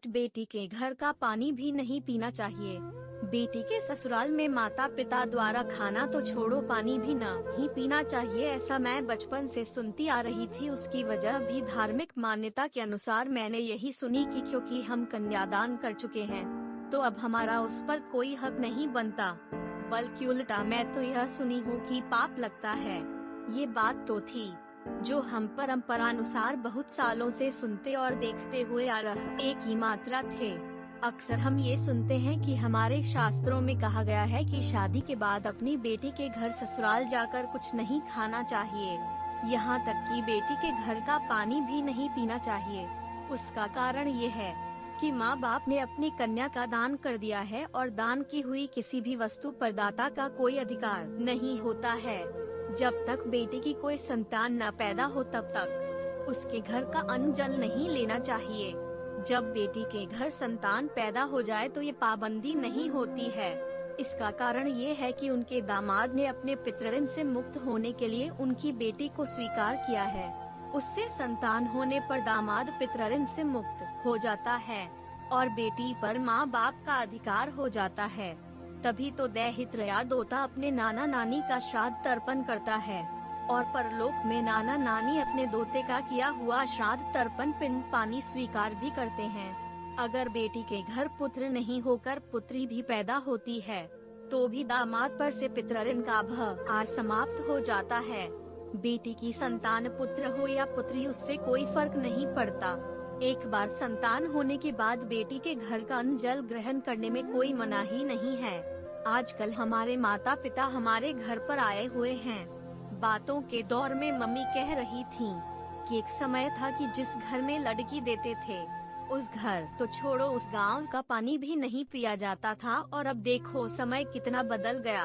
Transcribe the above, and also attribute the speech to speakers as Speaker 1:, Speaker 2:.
Speaker 1: बेटी के घर का पानी भी नहीं पीना चाहिए। बेटी के ससुराल में माता पिता द्वारा खाना तो छोड़ो पानी भी नहीं पीना चाहिए, ऐसा मैं बचपन से सुनती आ रही थी। उसकी वजह भी धार्मिक मान्यता के अनुसार मैंने यही सुनी कि क्योंकि हम कन्यादान कर चुके हैं तो अब हमारा उस पर कोई हक नहीं बनता, बल्कि उल्टा मैं तो यह सुनी हूँ कि पाप लगता है। ये बात तो थी जो हम परंपरानुसार बहुत सालों से सुनते और देखते हुए आ रहे एक ही मात्रा थे। अक्सर हम ये सुनते हैं कि हमारे शास्त्रों में कहा गया है कि शादी के बाद अपनी बेटी के घर ससुराल जाकर कुछ नहीं खाना चाहिए, यहाँ तक कि बेटी के घर का पानी भी नहीं पीना चाहिए। उसका कारण ये है कि माँ बाप ने अपनी कन्या का दान कर दिया है और दान की हुई किसी भी वस्तु पर दाता का कोई अधिकार नहीं होता है। जब तक बेटी की कोई संतान न पैदा हो तब तक उसके घर का अन्न जल नहीं लेना चाहिए। जब बेटी के घर संतान पैदा हो जाए तो ये पाबंदी नहीं होती है। इसका कारण ये है कि उनके दामाद ने अपने पितृऋण से मुक्त होने के लिए उनकी बेटी को स्वीकार किया है। उससे संतान होने पर दामाद पितृऋण से मुक्त हो जाता है और बेटी पर माँ बाप का अधिकार हो जाता है। तभी तो दैहित्रया दोता अपने नाना नानी का श्राद्ध तर्पण करता है और परलोक में नाना नानी अपने दोते का किया हुआ श्राद्ध तर्पण पिंड पानी स्वीकार भी करते हैं। अगर बेटी के घर पुत्र नहीं होकर पुत्री भी पैदा होती है तो भी दामाद पर से पितृऋण का भार समाप्त हो जाता है। बेटी की संतान पुत्र हो या पुत्री उससे कोई फर्क नहीं पड़ता। एक बार संतान होने के बाद बेटी के घर का अन्न जल ग्रहण करने में कोई मनाही नहीं है। आजकल हमारे माता पिता हमारे घर पर आए हुए हैं। बातों के दौर में मम्मी कह रही थीं कि एक समय था कि जिस घर में लड़की देते थे उस घर तो छोड़ो उस गांव का पानी भी नहीं पिया जाता था और अब देखो समय कितना बदल गया।